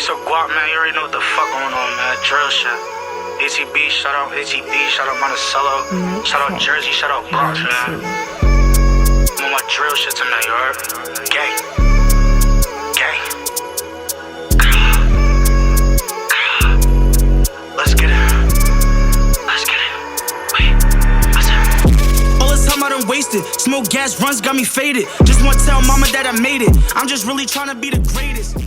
so guap, man. You already know what the fuck going on, man. Drill shit. ATB, shout out ATB, shout out Monticello, shout out Jersey, shout out Bronx, man. I'm on my drill shit tonight, you heard? Gang. Gang. Let's get it. Let's get it. Wait, what's up? All this time I done wasted. Smoke gas runs got me faded. Just wanna tell mama that I made it. I'm just really trying to be the greatest.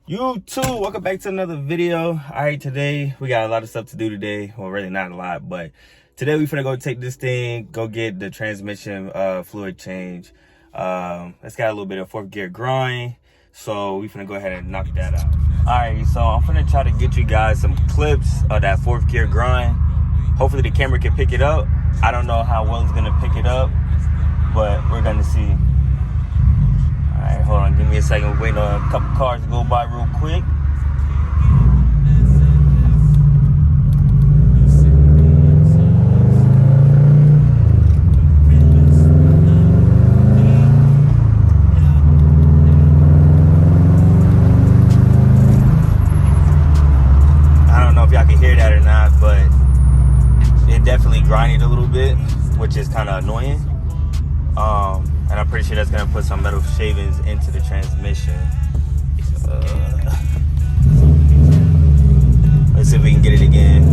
You too, welcome back to another video. All right, today we got a lot of stuff to do today. Well, really not a lot, but today we finna go take this thing, go get the transmission fluid change. It's got a little bit of fourth gear grind, so we finna go ahead and knock that out. All right, so I'm finna try to get you guys some clips of that fourth gear grind. Hopefully the camera can pick it up. I don't know how well it's gonna pick it up, but we're gonna see. All right, hold on, give me a second. We're waiting on a couple cars to go by real quick. I don't know if y'all can hear that or not, but it definitely grinded a little bit, which is kind of annoying. And I'm pretty sure that's gonna put some metal shavings into the transmission. Let's see if we can get it again.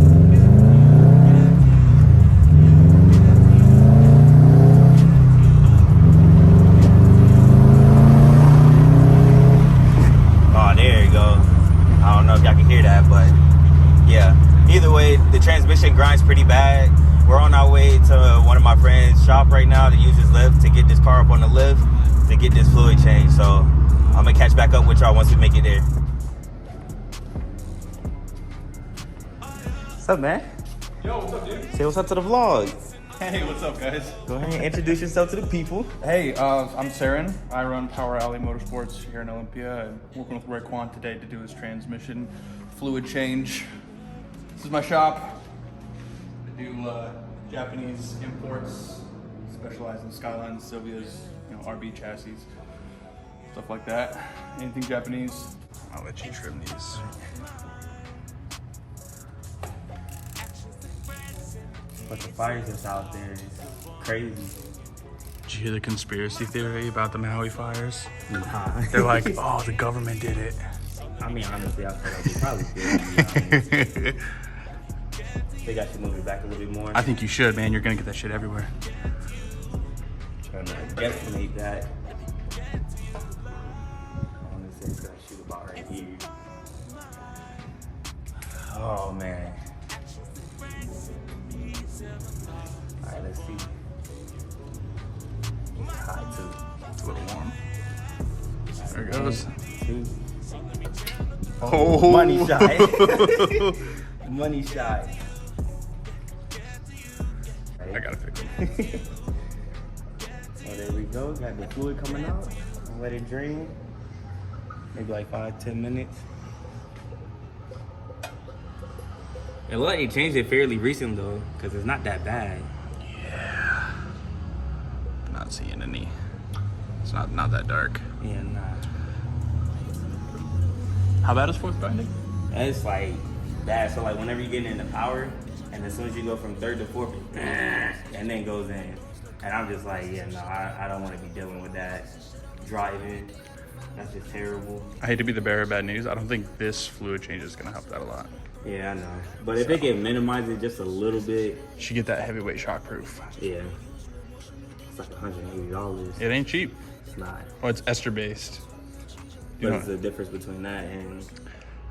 Oh, there you go. I don't know if y'all can hear that, but yeah. Either way, the transmission grinds pretty bad. We're on our way to one of my friend's shop right now to use his lift to get this car up on the lift to get this fluid change. So I'm gonna catch back up with y'all once we make it there. What's up, man? Yo, what's up, dude? Say what's up to the vlog. Hey, what's up, guys? Go ahead and introduce yourself to the people. Hey, I'm Saren. I run Power Alley Motorsports here in Olympia. I'm working with Raekwon today to do his transmission fluid change. This is my shop. I do Japanese imports, specialize in Skylines, Sylvias, RB chassis, stuff like that. Anything Japanese, I'll let you trim these. But the fire that's out there is crazy. Did you hear the conspiracy theory about the Maui fires? Nah. They're like, oh, the government did it. I mean, honestly, I feel like they probably did, to be honest. They got you moving back a little bit more. I think you should, man. You're gonna get that shit everywhere. Trying to guesstimate that. I want to say it's gonna shoot about right here. Oh man. Alright, let's see. It's hot too. It's a little warm. There it goes. 2. Oh, money shot. Money shot. I gotta fix it. So there we go. Got the fluid coming out. Let it drain. Maybe like 5-10 minutes. It looked like they changed it fairly recent though, because it's not that bad. Yeah. Not seeing any. It's not that dark. Yeah, nah. How bad is fourth grinding? It's like bad. So like whenever you get into power, and as soon as you go from third to fourth, and then goes in. And I'm just like, yeah, no, I don't want to be dealing with that driving. That's just terrible. I hate to be the bearer of bad news. I don't think this fluid change is gonna help that a lot. Yeah, I know. But if they can minimize it just a little bit. You should get that heavyweight shockproof. Yeah. It's like $180. It ain't cheap. It's not. Oh, it's ester based. What is the difference between that and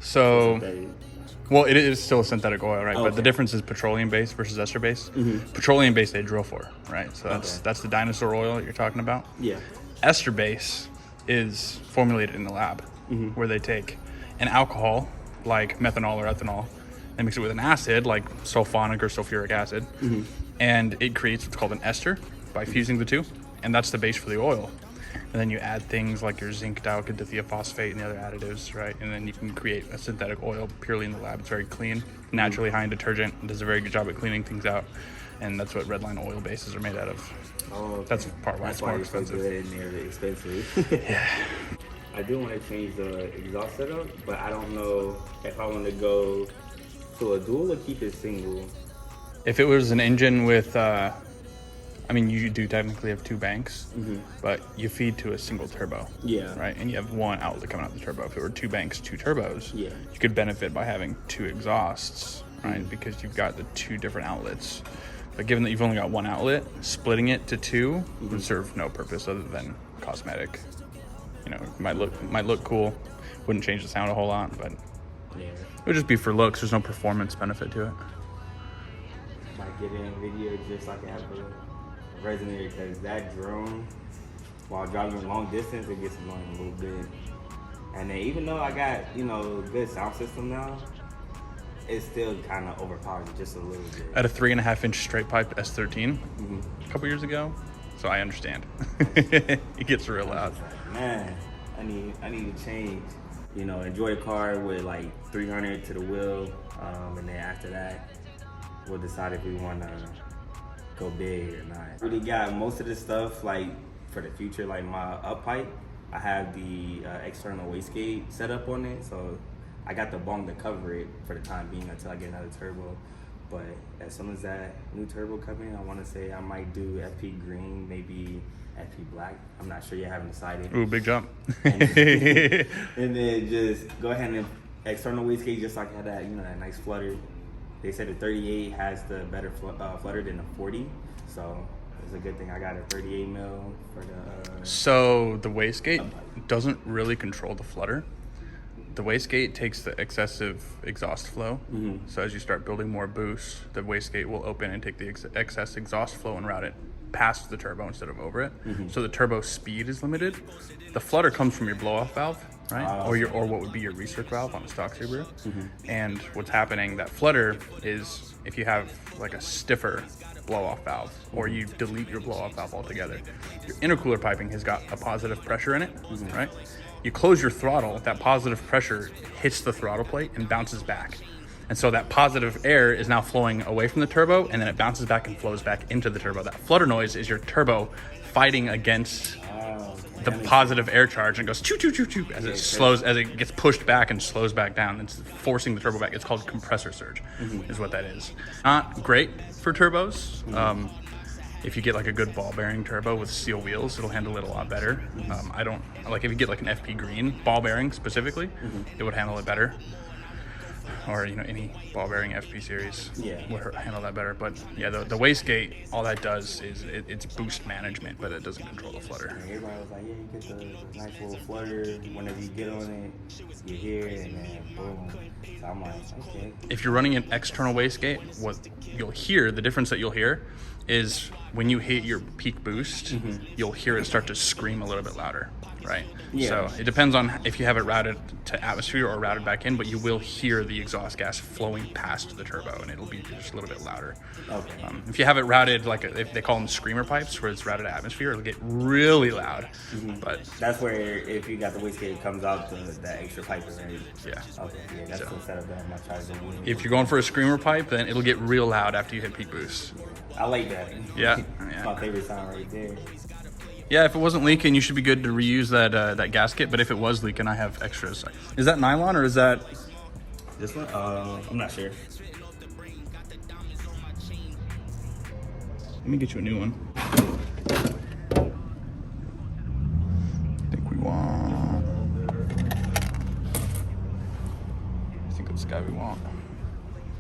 so synthetic? Well, it is still a synthetic oil, right? Okay. But the difference is petroleum based versus ester based. Mm-hmm. Petroleum based they drill for, right? So Okay. that's the dinosaur oil that you're talking about. Yeah. Ester base is formulated in the lab, where they take an alcohol like methanol or ethanol, they mix it with an acid like sulfonic or sulfuric acid, and it creates what's called an ester by fusing the two, and that's the base for the oil. And then you add things like your zinc dialkyldiphosphate and the other additives, right? And then you can create a synthetic oil purely in the lab. It's very clean, naturally high in detergent, and does a very good job at cleaning things out. And that's what redline oil bases are made out of. Oh, okay. That's part why That's it's more why it's so expensive. good and they're expensive. Yeah. I do want to change the exhaust setup, but I don't know if I want to go to a dual or keep it single. If it was an engine with, I mean, you do technically have 2 banks, but you feed to a single turbo. Yeah. Right? And you have 1 outlet coming out the turbo. If it were 2 banks, 2 turbos, Yeah. you could benefit by having 2 exhausts, right? Because you've got the 2 different outlets. But given that you've only got 1 outlet, splitting it to 2 would serve no purpose other than cosmetic. You know, it might look cool. Wouldn't change the sound a whole lot, but Yeah. it would just be for looks. There's no performance benefit to it. Might get in video just so I can have a resonator, because that drone, while driving long distance, it gets annoying a little bit. And then even though I got, you know, good sound system now, it still kind of overpowers it just a little bit. I had a 3.5-inch straight pipe S13 a couple years ago, so I understand. It gets real loud. Man, I need to change. You know, enjoy the car with like 300 to the wheel, and then after that, we'll decide if we want to go big or not. Really got most of this stuff like for the future, like my up pipe. I have the external wastegate set up on it, so I got the bong to cover it for the time being until I get another turbo. But as soon as that new turbo comes in, I want to say I might do FP green, maybe FP black. I'm not sure yet, I haven't decided. Ooh, big jump. And then just go ahead and external wastegate, just like that, you know, that nice flutter. They said the 38 has the better flutter than the 40, so it's a good thing I got a 38 mil for the. So the wastegate doesn't really control the flutter. The wastegate takes the excessive exhaust flow. So as you start building more boost, the wastegate will open and take the excess exhaust flow and route it past the turbo instead of over it. So the turbo speed is limited. The flutter comes from your blow-off valve, right? Or what would be your recirc valve on a stock Subaru. And what's happening, that flutter is if you have like a stiffer blow-off valve, or you delete your blow-off valve altogether, your intercooler piping has got a positive pressure in it, right? You close your throttle, that positive pressure hits the throttle plate and bounces back. And so that positive air is now flowing away from the turbo, and then it bounces back and flows back into the turbo. That flutter noise is your turbo fighting against the positive air charge, and it goes choo choo choo choo as it slows, as it gets pushed back and slows back down. It's forcing the turbo back. It's called compressor surge, is what that is. Not great for turbos. If you get like a good ball bearing turbo with steel wheels, it'll handle it a lot better. I don't like if you get like an FP green ball bearing specifically, it would handle it better. Or, you know, any ball bearing FP series would handle that better. But yeah, the wastegate, all that does is it's boost management, but it doesn't control the flutter. And everybody was like, yeah, you get the nice little flutter. Whenever you get on it, you hear it, and then boom. So I'm like, okay. If you're running an external wastegate, what you'll hear, the difference that you'll hear is when you hit your peak boost, you'll hear it start to scream a little bit louder, right? Yeah. So it depends on if you have it routed to atmosphere or routed back in, but you will hear the exhaust gas flowing past the turbo, and it'll be just a little bit louder. Okay. If you have it routed, like if they call them screamer pipes, where it's routed to atmosphere, it'll get really loud. But That's where if you got the wastegate, it comes out that extra pipe, right? yeah. Okay, yeah, that's the setup that I'm not trying to do. If you're going for a screamer pipe, then it'll get real loud after you hit peak boost. I like that. Yeah. It's my favorite sound right there. Yeah, if it wasn't leaking, you should be good to reuse that gasket. But if it was leaking, I have extras. Is that nylon or is that? This one? I'm not sure. Let me get you a new one. I think we want. I think it's the guy we want.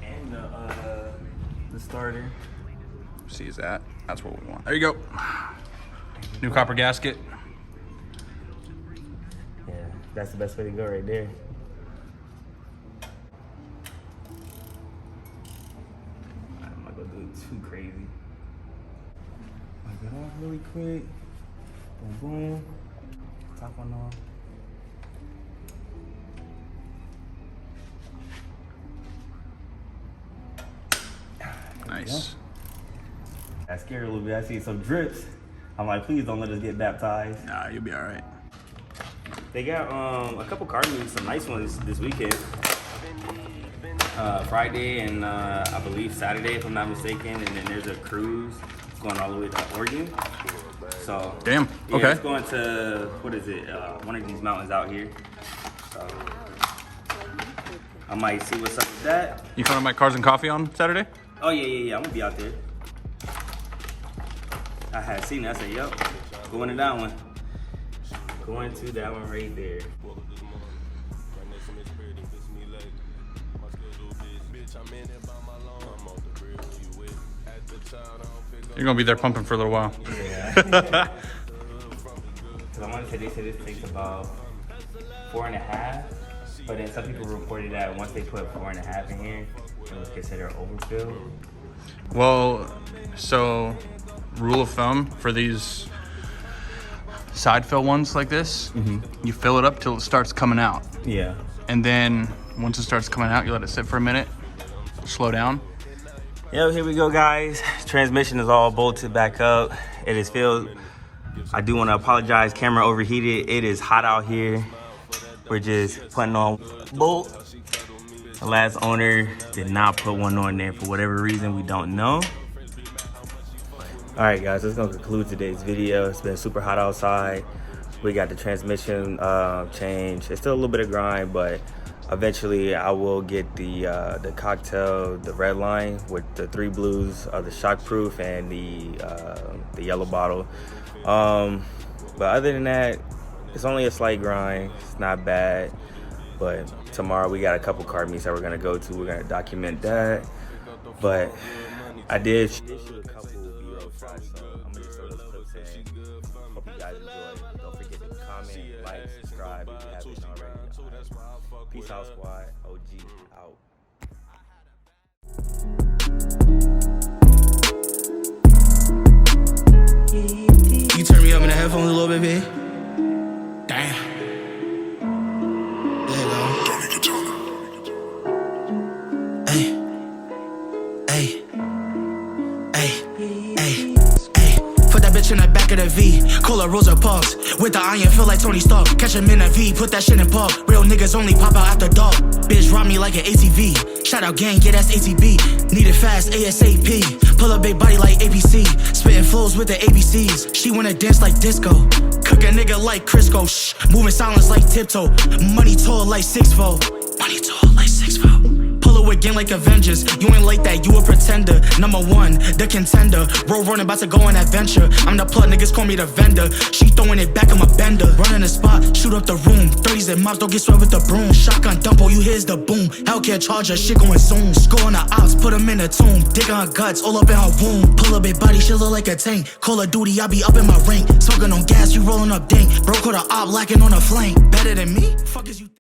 And the starter. See, is that? That's what we want. There you go. New copper gasket. Yeah, that's the best way to go right there. I'm not gonna do it too crazy. Wipe it off really quick. Boom, boom. Top one off. Nice. I scared a little bit. I see some drips. I'm like, please don't let us get baptized. Nah, you'll be all right. They got a couple car meets, some nice ones this weekend. Friday and I believe Saturday, if I'm not mistaken. And then there's a cruise going all the way to Oregon. So damn. yeah, Okay. it's going to, what is it? One of these mountains out here. So I might see what's up with that. You coming to my Cars and Coffee on Saturday? Oh yeah. I'm gonna be out there. I had seen it. I said, yep. Going to that one. Going to that one right there. You're gonna be there pumping for a little while. Yeah. Because I want to say they said this takes about 4.5, but then some people reported that once they put 4.5 in here, it was considered overfill. Well, so rule of thumb for these side fill ones like this, you fill it up till it starts coming out. Yeah. And then once it starts coming out, you let it sit for a minute, slow down. Yep, here we go, guys. Transmission is all bolted back up. It is filled. I do want to apologize. Camera overheated. It is hot out here. We're just putting on bolt. The last owner did not put one on there for whatever reason. We don't know. All right, guys, that's going to conclude today's video. It's been super hot outside. We got the transmission change. It's still a little bit of grind, but eventually I will get the cocktail, the red line with the 3 blues, the shockproof, and the yellow bottle. But other than that, it's only a slight grind. It's not bad. But tomorrow we got a couple car meets that we're gonna go to. We're gonna document that. But I did shoot a couple B-roll shots, so I'm gonna just throw those clips in. Hope you guys enjoy. Don't forget to comment, like, subscribe if you haven't already. Peace out, squad. OG out. You turn me up in the headphones a little bit, babe. Damn. There you go. Hey. Hey. Hey. Hey. Hey. Put that bitch in the back of the V. Call her Rosa Parks. With the iron, feel like Tony Stark. Catch him in a V. Put that shit in park. Real niggas only pop out after dark. Bitch, rob me like an ATV. Shout out gang, yeah, that's ATB. Need it fast, ASAP. Pull up big body like ABC. Spitting flows with the ABCs. She wanna dance like disco. Cook a nigga like Crisco. Shh. Moving silence like tiptoe. Money tall like 6'4". Money tall like 6'4". Pull up again like Avengers. You ain't like that, you a pretender. Number 1, the contender. Road running, about to go on adventure. I'm the plug, niggas call me the vendor. She throwing it back, I'm a bender. Running the spot, shoot up the room. 30s and mops, don't get swept with the broom. Shotgun dump, oh, you hears the boom. Hellcat charger, shit going zoom. Score on the ops, put them in a tomb. Dig on her guts, all up in her womb. Pull up big body, she look like a tank. Call of Duty, I be up in my rank. Smoking on gas, you rolling up dank. Bro, caught a op, lacking on a flank. Better than me? Fuck is you?